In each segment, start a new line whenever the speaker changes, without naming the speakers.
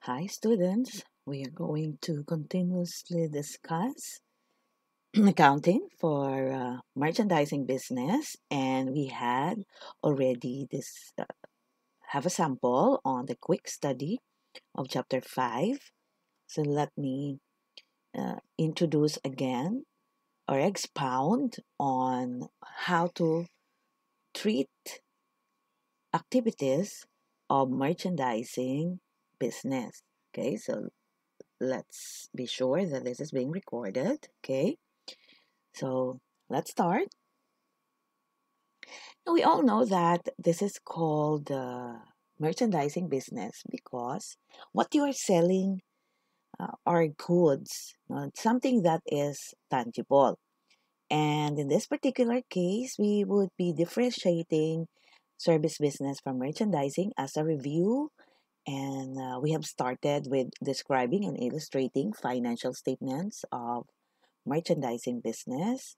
Hi, students. We are going to continuously discuss accounting for merchandising business, and we had already this have a sample on the quick study of chapter 5. So let me introduce again or expound on how to treat activities of merchandising business. Okay, so let's be sure that this is being recorded. Okay, so let's start. We all know that this is called merchandising business because what you are selling are goods, something that is tangible. And in this particular case, we would be differentiating service business from merchandising as a review. And we have started with describing and illustrating financial statements of merchandising business.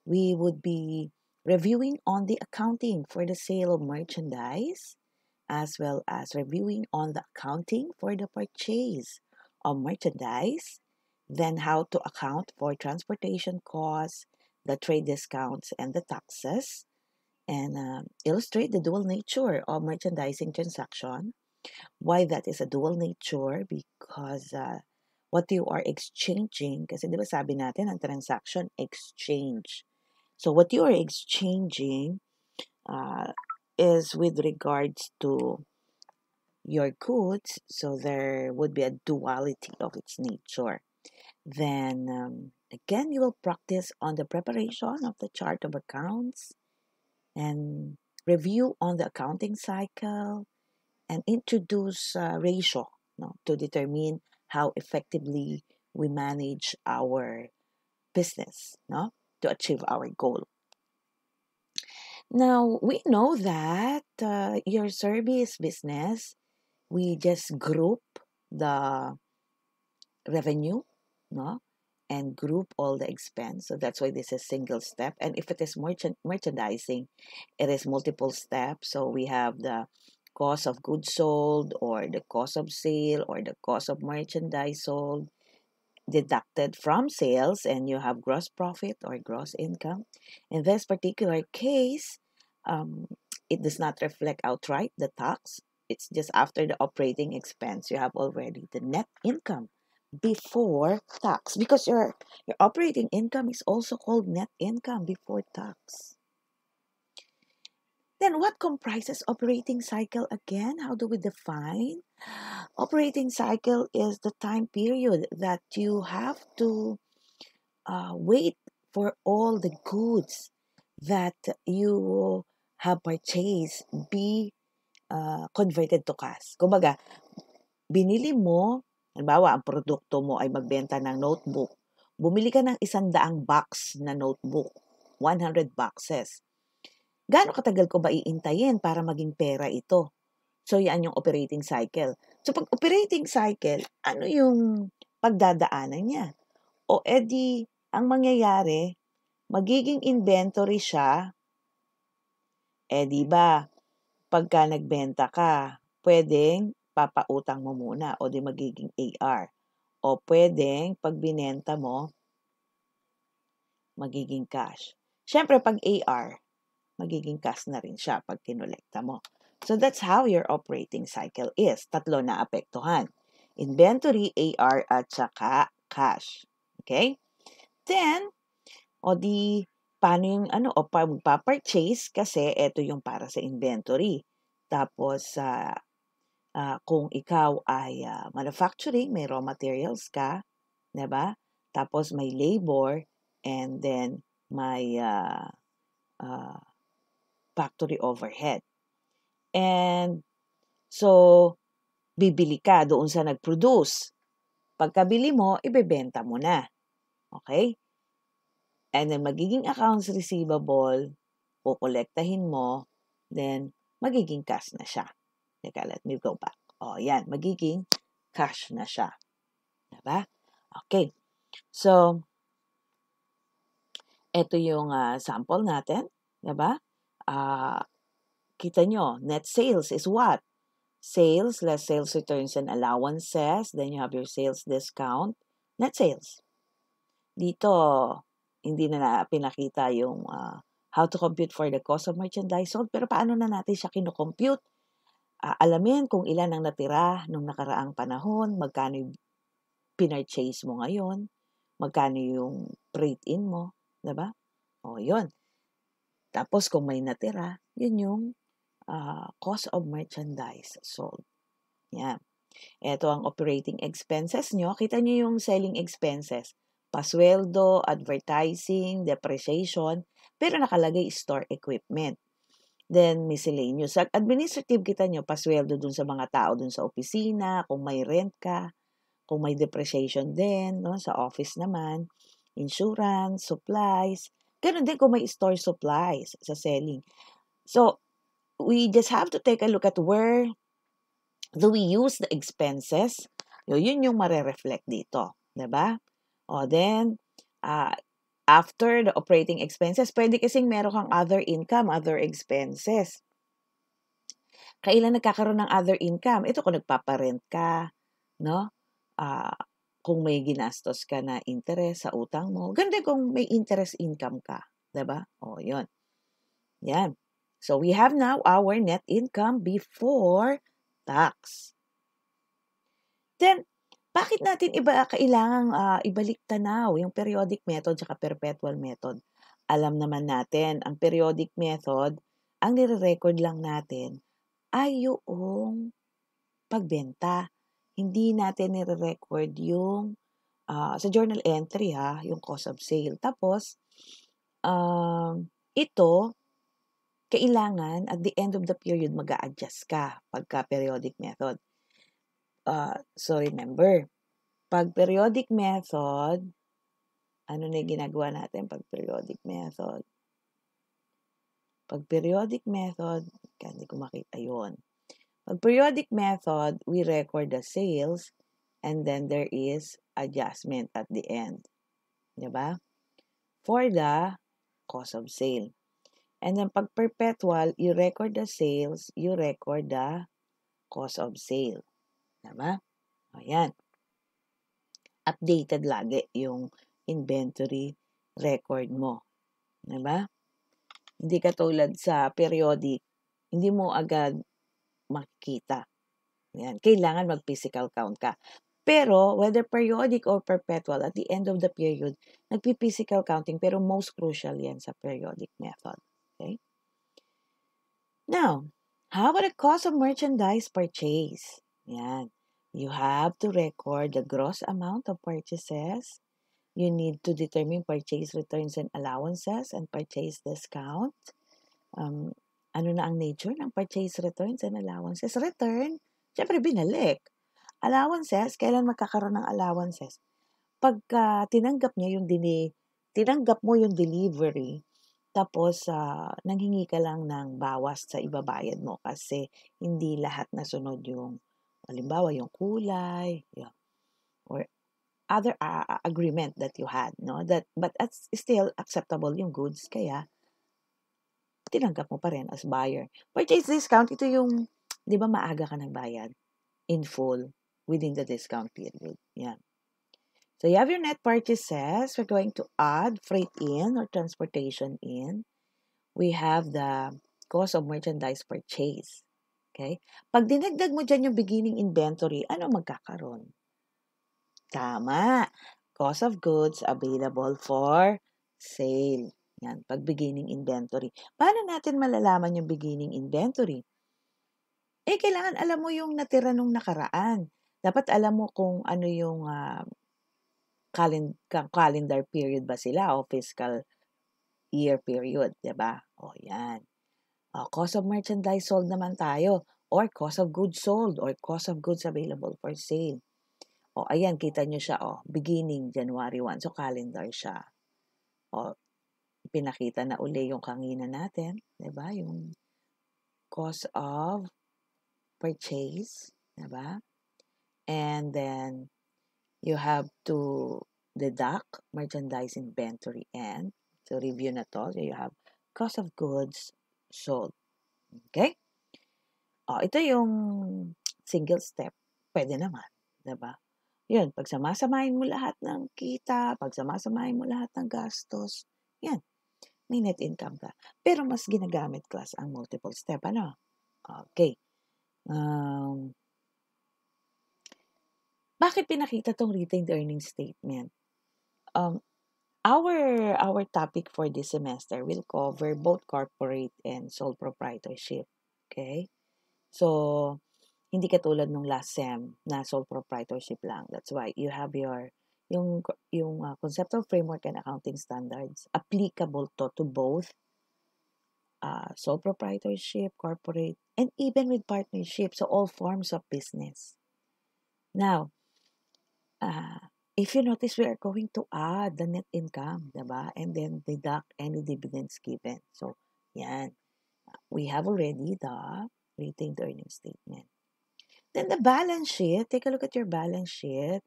We would be reviewing on the accounting for the sale of merchandise, as well as reviewing on the accounting for the purchase of merchandise, then how to account for transportation costs, the trade discounts, and the taxes, and illustrate the dual nature of merchandising transaction. Why that is a dual nature? Because what you are exchanging, kasi di ba sabi natin, ang transaction exchange. So what you are exchanging uh, is with regards to your goods, so there would be a duality of its nature. Then again, you will practice on the preparation of the chart of accounts and review on the accounting cycle and introduce ratio, to determine how effectively we manage our business, to achieve our goal. Now, we know that your service business, we just group the revenue, no? And group all the expense. So that's why this is single step. And if it is merchandising, it is multiple steps. So we have the cost of goods sold or the cost of sale or the cost of merchandise sold deducted from sales, and you have gross profit or gross income. In this particular case, um, it does not reflect outright the tax. It's just after the operating expense, you have already the net income before tax, because your operating income is also called net income before tax. Then what comprises operating cycle again? How do we define? Operating cycle is the time period that you have to wait for all the goods that you have purchased be converted to cash. Kumbaga, binili mo, halimbawa, ang produkto mo ay magbenta ng notebook. Bumili ka ng 100 box na notebook, 100 boxes. Gaano katagal ko ba iintayin para maging pera ito? So, yan yung operating cycle. So, pag operating cycle, ano yung pagdadaanan niya? O edi, ang mangyayari, magiging inventory siya, di ba, pagka nagbenta ka, pwedeng papautang mo muna o di magiging AR. O pwedeng pag binenta mo, magiging cash. Siyempre, pag AR, magiging cash na rin siya pag kinolekta mo. So that's how your operating cycle is. Tatlo na apektuhan. Inventory, AR, at saka cash. Okay? Then, o di, paano yung o magpa-purchase kasi ito yung para sa inventory. Tapos, kung ikaw ay manufacturing, may raw materials ka, diba? Tapos may labor, and then may factory overhead. And so, bibili ka doon sa nag-produce. Pagkabili mo, ibebenta mo na. Okay? And then, magiging accounts receivable, kukolektahin mo, then, magiging cash na siya. Teka, let me go back. O, yan. Magiging cash na siya. Diba? Okay. So, ito yung sample natin. Diba? Kita nyo, net sales is what? sales less sales returns and allowances. Then you have your sales discount, net sales. Dito, hindi na pinakita yung how to compute for the cost of merchandise sold. Pero paano na natin siya kinocompute? Alamin kung ilan ang natira nung nakaraang panahon, magkano yung pinurchase mo ngayon, magkano yung trade-in mo, diba? O, yun. Tapos, kung may natira, yun yung cost of merchandise sold. Yan. Ito ang operating expenses nyo. Kita nyo yung selling expenses. Pasweldo, advertising, depreciation, pero nakalagay store equipment. Then, miscellaneous. Administrative, kita nyo, pasweldo dun sa mga tao dun sa opisina, kung may rent ka, kung may depreciation din, no? Sa office naman, insurance, supplies. Ganun din kung may store supplies sa selling. So, we just have to take a look at where do we use the expenses. Yun yung marereflect dito. Diba? O then, after the operating expenses, pwede kasing meron kang other income, other expenses. Kailan nagkakaroon ng other income? Ito kung nagpaparent ka, no? Kung may ginastos ka na interest sa utang mo. Ganda kung may interest income ka. Diba? O, yun. Yan. So, we have now our net income before tax. Then, bakit natin kailangang ibalik tanaw yung periodic method at perpetual method? Alam naman natin, ang periodic method, ang nire-record lang natin ay yung pagbenta. Hindi natin nire-record yung sa journal entry yung cost of sale. Tapos, ito, kailangan at the end of the period mag-a-adjust ka pagka periodic method. So remember, pag periodic method, ano na yung ginagawa natin pag periodic method? Pag periodic method, hindi ko makita yun. Pag periodic method, we record the sales and then there is adjustment at the end. Diba? For the cost of sale. And then pag perpetual, you record the sales, you record the cost of sale. Diba? Ayan. Updated lagi yung inventory record mo. Diba? Hindi katulad sa periodic, hindi mo agad makikita. Yan. Kailangan mag-physical count ka. Pero, whether periodic or perpetual, at the end of the period, nagpi-physical counting, pero most crucial yan sa periodic method. Okay? Now, how about the cost of merchandise purchase? Yan. You have to record the gross amount of purchases. You need to determine purchase returns and allowances and purchase discount. Ano na ang nature ng purchase returns and allowances? Return, syempre binalik. Allowances, kailan magkakaroon ng allowances? Pagka tinanggap mo yung delivery, tapos nanghingi ka lang ng bawas sa ibabayad mo kasi hindi lahat nasunod yung, halimbawa, yung kulay, or other agreement that you had, no? But it's still acceptable yung goods, kaya tinanggap mo pa rin as buyer. Purchase discount, ito yung, di ba, maaga ka nagbayad in full within the discount period. Yan. So you have your net purchases. We're going to add freight in or transportation in. We have the cost of merchandise purchase. Okay? Pag dinagdag mo dyan yung beginning inventory, ano magkakaroon? Tama. Cost of goods available for sale. Yan, pag beginning inventory. Paano natin malalaman yung beginning inventory? Kailangan alam mo yung natira nung nakaraan. Dapat alam mo kung ano yung calendar period ba sila o fiscal year period, diba? O, yan. Cost of merchandise sold naman tayo, or cost of goods sold, or cost of goods available for sale. O, ayan, kita nyo siya, beginning January 1. So, calendar siya. O, pinakita na uli yung kanina natin, diba? Yung cost of purchase, diba? And then, you have to deduct merchandise inventory and to review na to. So, you have cost of goods sold. Okay? Ito yung single step. Pwede naman, 'di ba? Yun, pagsamasamahin mo lahat ng kita, pagsamasamahin mo lahat ng gastos, yan, may net income ka. Pero mas ginagamit class ang multiple step, ano? Okay. Um, Bakit pinakita tong retained earnings statement? Um, our topic for this semester will cover both corporate and sole proprietorship. Okay? So, hindi katulad nung last sem na sole proprietorship lang. That's why you have yung conceptual framework and accounting standards applicable to both sole proprietorship, corporate, and even with partnership. So, all forms of business. Now, if you notice, we are going to add the net income, diba? And then deduct any dividends given. So, yan. We have already the retained earnings statement. Then the balance sheet, take a look at your balance sheet.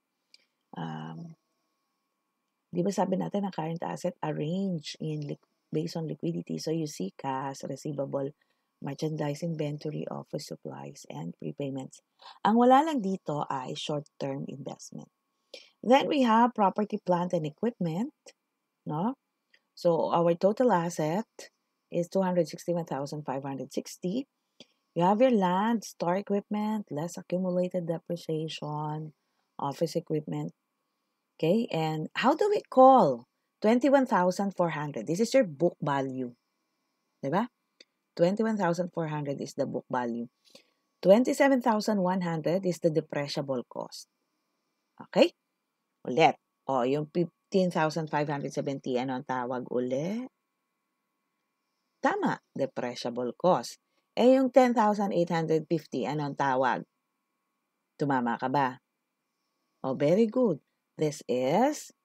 Di ba sabi natin ang current asset arranged based on liquidity. So you see cash, receivable, merchandise inventory, office supplies, and prepayments. Ang wala lang dito ay short-term investment. Then we have property, plant, and equipment. No? So our total asset is 261,560. You have your land, store equipment, less accumulated depreciation, office equipment. Okay, and how do we call 21,400? This is your book value. Diba? 21,400 is the book value. 27,100 is the depreciable cost. Okay? Ulit. Yung 15,570, ano ang tawag ulit? Tama, depreciable cost. Yung 10,850, ano ang tawag? Tumama ka ba? Very good. This is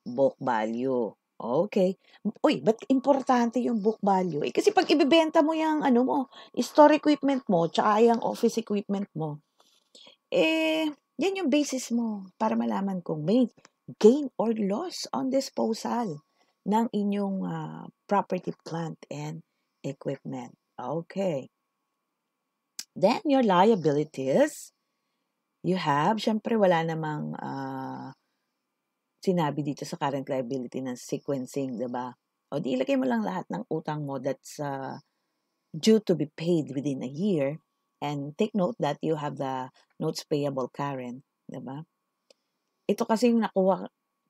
book value. Okay. Uy, ba't importante yung book value? Kasi pag ibebenta mo yung store equipment mo, tsaka yung office equipment mo, yan yung basis mo para malaman kung may gain or loss on disposal ng inyong property, plant, and equipment. Okay. Then, your liabilities, you have, syempre wala namang sinabi dito sa current liability ng sequencing, diba? O di ilagay mo lang lahat ng utang mo that's due to be paid within a year. And take note that you have the notes payable current, diba? Ito kasi yung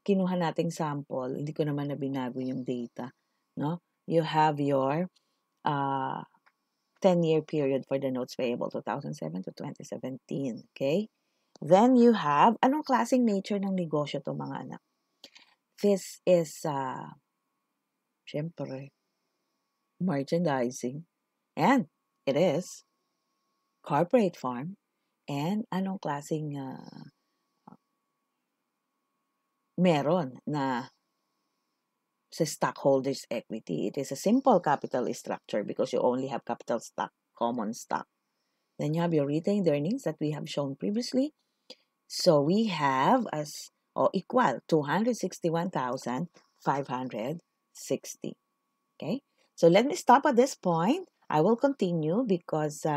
kinuha nating sample, hindi ko naman na binago yung data, no? You have your 10-year period for the notes payable, 2007 to 2017, okay? Then you have, anong klaseng nature ng negosyo to mga anak? This is, syempre, merchandising. And it is corporate farm. And anong klaseng meron na sa stockholders' equity? It is a simple capital structure because you only have capital stock, common stock. Then you have your retained earnings that we have shown previously. So we have as equal 261,560. Okay? So let me stop at this point. I will continue because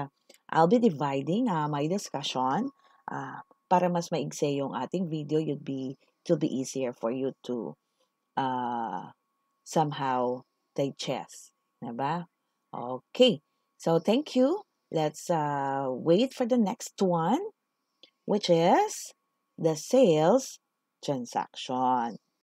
I'll be dividing my discussion para mas maigse yung ating video. It will be easier for you to somehow digest. Diba? Okay. So thank you. Let's wait for the next one, which is the sales transaction.